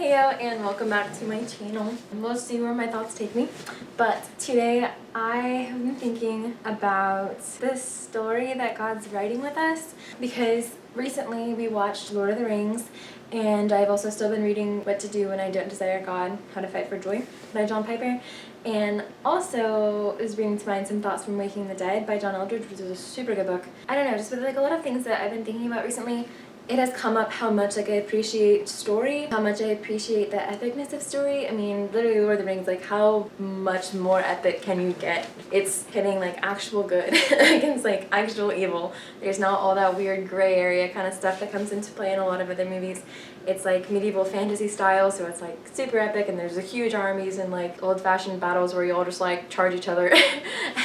Heyo, and welcome back to my channel. We'll see where my thoughts take me, but today I have been thinking about this story that God's writing with us, because recently we watched Lord of the Rings, and I've also still been reading What to Do When I Don't Desire God, How to Fight for Joy by John Piper, and also is bringing to mind some thoughts from Waking the Dead by John Eldredge, which is a super good book. I don't know, just with like a lot of things that I've been thinking about recently, it has come up how much like I appreciate story, how much I appreciate the epicness of story. I mean, literally Lord of the Rings, like how much more epic can you get? It's hitting like actual good against like actual evil. There's not all that weird gray area kind of stuff that comes into play in a lot of other movies. It's like medieval fantasy style, so it's like super epic, and there's a huge armies and like old-fashioned battles where you all just like charge each other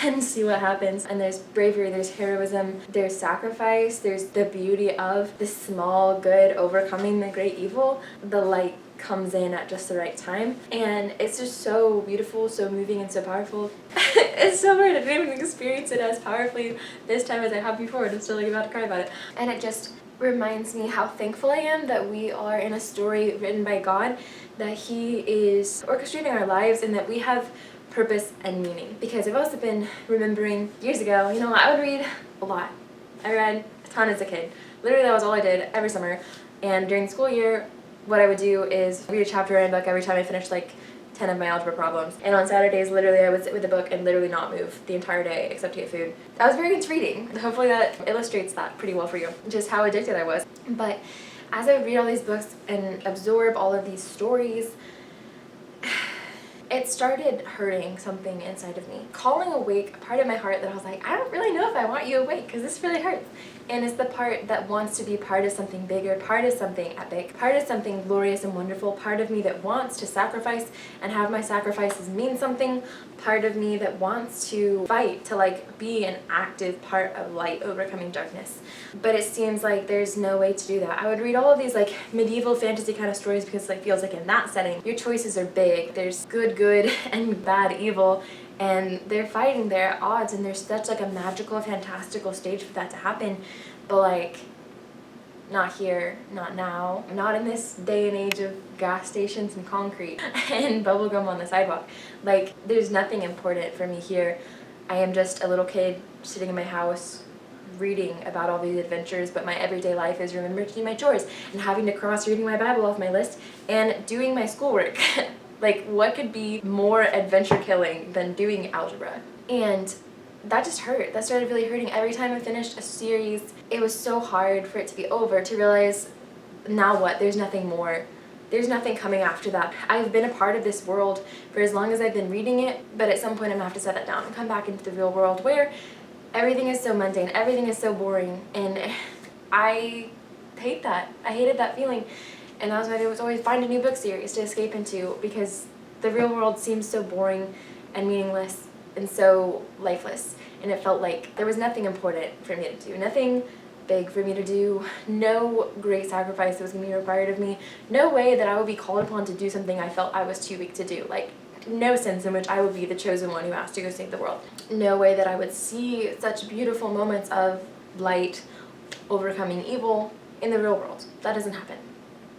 and see what happens. And there's bravery, there's heroism, there's sacrifice, there's the beauty of the small good overcoming the great evil. The light comes in at just the right time, and it's just so beautiful, so moving, and so powerful. It's so weird, I didn't even experience it as powerfully this time as I have before, and I'm still like about to cry about it. And it just reminds me how thankful I am that we are in a story written by God, that He is orchestrating our lives, and that we have purpose and meaning. Because I've also been remembering years ago, you know, I would read a lot. I read a ton as a kid. Literally that was all I did every summer. And during the school year, what I would do is read a chapter in a book every time I finished like 10 of my algebra problems. And on Saturdays, literally I would sit with the book and literally not move the entire day except to get food. I was very into reading. Hopefully that illustrates that pretty well for you, just how addicted I was. But as I would read all these books and absorb all of these stories, it started hurting something inside of me. Calling awake a part of my heart that I was like, I don't really know if I want you awake because this really hurts. And it's the part that wants to be part of something bigger, part of something epic, part of something glorious and wonderful, part of me that wants to sacrifice and have my sacrifices mean something, part of me that wants to fight, to like be an active part of light overcoming darkness. But it seems like there's no way to do that. I would read all of these like medieval fantasy kind of stories because it feels like in that setting, your choices are big. There's good, and bad, evil, and they're fighting their odds, and there's such like a magical, fantastical stage for that to happen. But like, not here, not now, not in this day and age of gas stations and concrete and bubblegum on the sidewalk. Like, there's nothing important for me here. I am just a little kid sitting in my house reading about all these adventures, but my everyday life is remembering to do my chores and having to cross reading my Bible off my list and doing my schoolwork. Like, what could be more adventure killing than doing algebra? And that just hurt. That started really hurting. Every time I finished a series, it was so hard for it to be over, to realize, now what? There's nothing more. There's nothing coming after that. I've been a part of this world for as long as I've been reading it, but at some point I'm gonna have to set that down and come back into the real world where everything is so mundane, everything is so boring, and I hate that. I hated that feeling. And that was why I was always find a new book series to escape into, because the real world seems so boring and meaningless and so lifeless. And it felt like there was nothing important for me to do, nothing big for me to do, no great sacrifice that was going to be required of me, no way that I would be called upon to do something I felt I was too weak to do. Like, no sense in which I would be the chosen one who has to go save the world. No way that I would see such beautiful moments of light overcoming evil in the real world. That doesn't happen.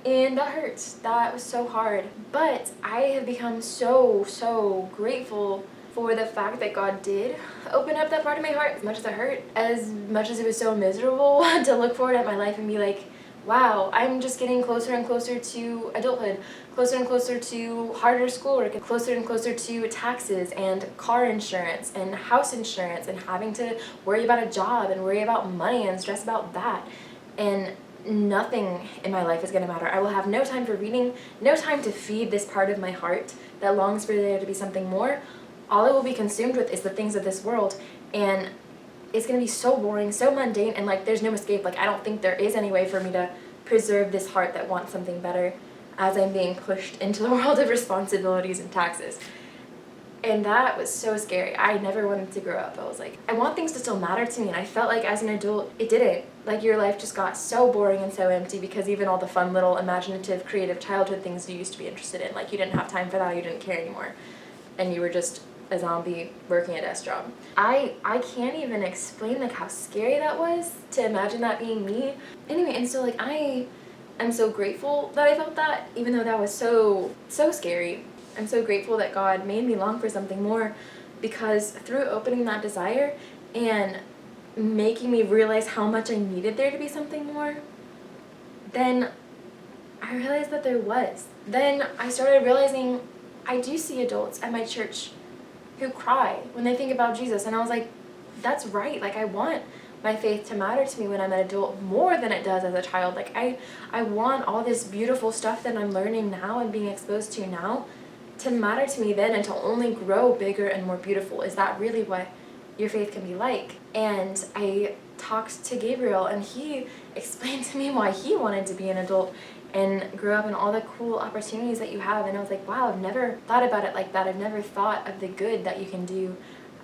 And that hurts. That was so hard. But I have become so grateful for the fact that God did open up that part of my heart, as much as it hurt, as much as it was so miserable to look forward at my life and be like, wow, I'm just getting closer and closer to adulthood, closer and closer to harder schoolwork, and closer to taxes and car insurance and house insurance and having to worry about a job and worry about money and stress about that. And nothing in my life is going to matter. I will have no time for reading, no time to feed this part of my heart that longs for there to be something more. All I will be consumed with is the things of this world, and it's going to be so boring, so mundane, and like there's no escape. Like, I don't think there is any way for me to preserve this heart that wants something better as I'm being pushed into the world of responsibilities and taxes. And that was so scary. I never wanted to grow up. I was like, I want things to still matter to me, and I felt like as an adult, it didn't. Like, your life just got so boring and so empty because even all the fun little imaginative, creative childhood things you used to be interested in, like, you didn't have time for that, you didn't care anymore. And you were just a zombie working a desk job. I can't even explain like how scary that was to imagine that being me. Anyway, and so like I I'm so grateful that I felt that, even though that was so scary. I'm so grateful that God made me long for something more, because through opening that desire and making me realize how much I needed there to be something more, then I realized that there was. Then I started realizing I do see adults at my church who cry when they think about Jesus, and I was like, that's right. Like, I want my faith to matter to me when I'm an adult more than it does as a child. Like, I want all this beautiful stuff that I'm learning now and being exposed to now to matter to me then, and to only grow bigger and more beautiful. Is that really what your faith can be like? And I talked to Gabriel, and he explained to me why he wanted to be an adult and grew up in all the cool opportunities that you have. And I was like, wow, I've never thought about it like that. I've never thought of the good that you can do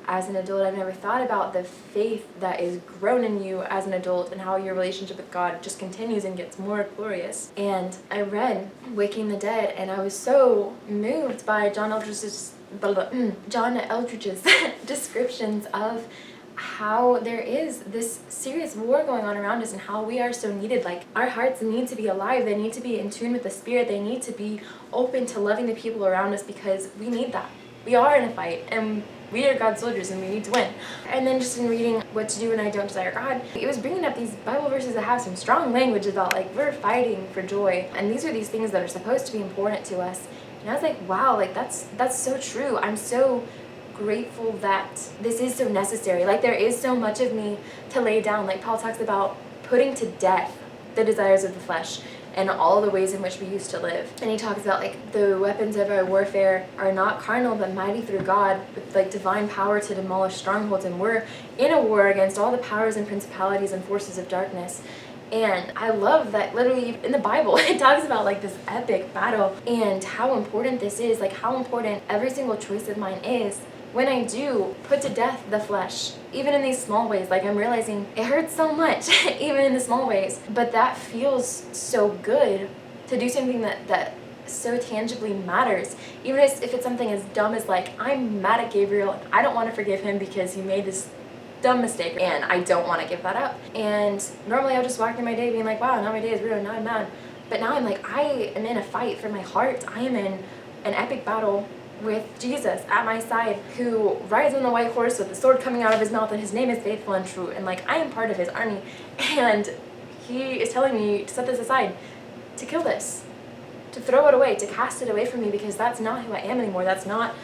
as an adult. I've never thought about the faith that is grown in you as an adult, and how your relationship with God just continues and gets more glorious. And I read Waking the Dead, and I was so moved by John Eldridge's descriptions of how there is this serious war going on around us, and how we are so needed. Like, our hearts need to be alive. They need to be in tune with the Spirit. They need to be open to loving the people around us, because we need that. We are in a fight, and we are God's soldiers, and we need to win. And then just in reading What to Do When I Don't Desire God, it was bringing up these Bible verses that have some strong language about, like, we're fighting for joy, and these are these things that are supposed to be important to us. And I was like, wow, like, that's so true. I'm so grateful that this is so necessary. Like, there is so much of me to lay down. Like, Paul talks about putting to death the desires of the flesh and all the ways in which we used to live. And he talks about, like, the weapons of our warfare are not carnal but mighty through God, with, like, divine power to demolish strongholds. And we're in a war against all the powers and principalities and forces of darkness. And I love that literally in the Bible it talks about, like, this epic battle, and how important this is, like, how important every single choice of mine is when I do put to death the flesh, even in these small ways. Like, I'm realizing it hurts so much, even in the small ways, but that feels so good to do something that so tangibly matters. Even if it's something as dumb as, like, I'm mad at Gabriel, and I don't want to forgive him because he made this dumb mistake, and I don't want to give that up. And normally I would just walk through my day being like, wow, now my day is ruined, now I'm mad. But now I'm like, I am in a fight for my heart. I am in an epic battle with Jesus at my side, who rides on the white horse with the sword coming out of his mouth, and his name is Faithful and True, and, like, I am part of his army, and he is telling me to set this aside, to kill this, to throw it away, to cast it away from me, because that's not who I am anymore. That's not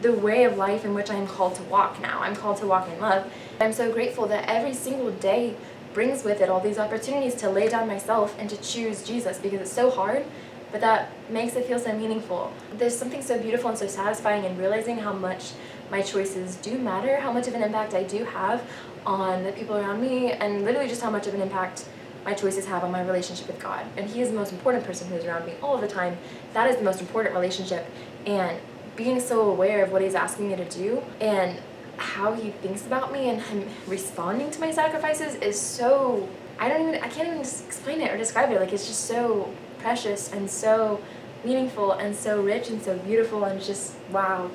the way of life in which I am called to walk now. I'm called to walk in love. I'm so grateful that every single day brings with it all these opportunities to lay down myself and to choose Jesus, because it's so hard, but that makes it feel so meaningful. There's something so beautiful and so satisfying in realizing how much my choices do matter, how much of an impact I do have on the people around me, and literally just how much of an impact my choices have on my relationship with God. And he is the most important person who is around me all of the time. That is the most important relationship. And being so aware of what he's asking me to do and how he thinks about me and him responding to my sacrifices is so, I can't even explain it or describe it. Like, it's just so precious and so meaningful and so rich and so beautiful, and just wow.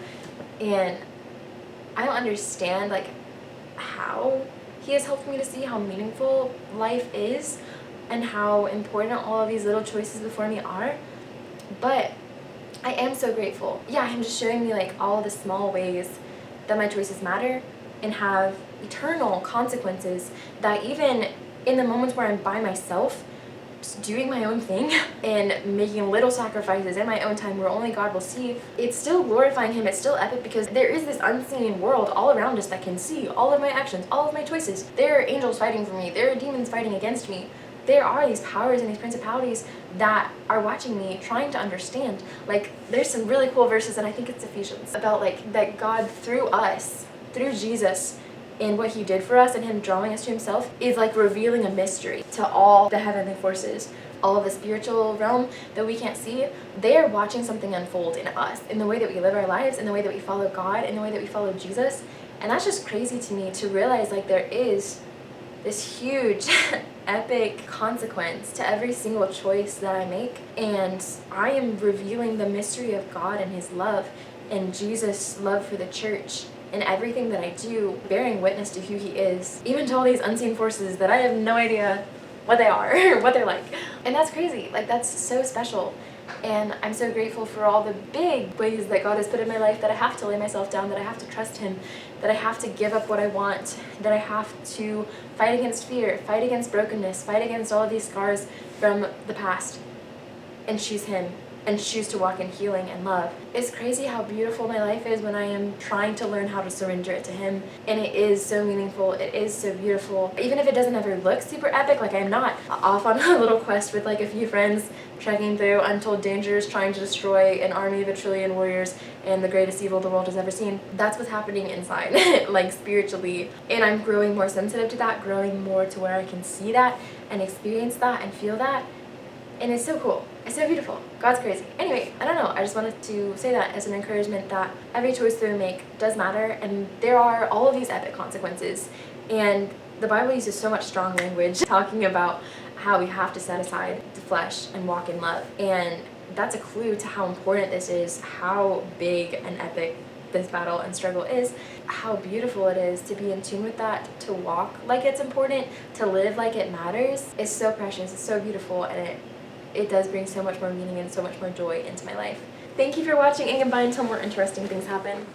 And I don't understand, like, how he has helped me to see how meaningful life is and how important all of these little choices before me are. But I am so grateful. Yeah, him just showing me, like, all the small ways that my choices matter and have eternal consequences, that even in the moments where I'm by myself, just doing my own thing and making little sacrifices in my own time where only God will see, it's still glorifying him. It's still epic, because there is this unseen world all around us that can see all of my actions, all of my choices. There are angels fighting for me. There are demons fighting against me. There are these powers and these principalities that are watching me, trying to understand. Like, there's some really cool verses, and I think it's Ephesians, about, like, that God through us, through Jesus, and what he did for us and him drawing us to himself, is, like, revealing a mystery to all the heavenly forces, all of the spiritual realm that we can't see. They are watching something unfold in us, in the way that we live our lives, in the way that we follow God, in the way that we follow Jesus. And that's just crazy to me, to realize, like, there is this huge epic consequence to every single choice that I make, and I am revealing the mystery of God and his love and Jesus' love for the church in everything that I do, bearing witness to who he is, even to all these unseen forces that I have no idea what they are, or what they're like. And that's crazy. Like, that's so special. And I'm so grateful for all the big ways that God has put in my life, that I have to lay myself down, that I have to trust Him, that I have to give up what I want, that I have to fight against fear, fight against brokenness, fight against all of these scars from the past, and choose Him, and choose to walk in healing and love. It's crazy how beautiful my life is when I am trying to learn how to surrender it to Him, and it is so meaningful, it is so beautiful. Even if it doesn't ever look super epic, like I'm not off on a little quest with like a few friends trekking through untold dangers, trying to destroy an army of 1 trillion warriors and the greatest evil the world has ever seen. That's what's happening inside, like spiritually. And I'm growing more sensitive to that, growing more to where I can see that and experience that and feel that. And it's so cool. It's so beautiful. God's crazy. Anyway, I don't know. I just wanted to say that as an encouragement that every choice that we make does matter, and there are all of these epic consequences. And the Bible uses so much strong language talking about how we have to set aside the flesh and walk in love. And that's a clue to how important this is, how big and epic this battle and struggle is, how beautiful it is to be in tune with that, to walk like it's important, to live like it matters. It's so precious, it's so beautiful, and it does bring so much more meaning and so much more joy into my life. Thank you for watching, and goodbye until more interesting things happen.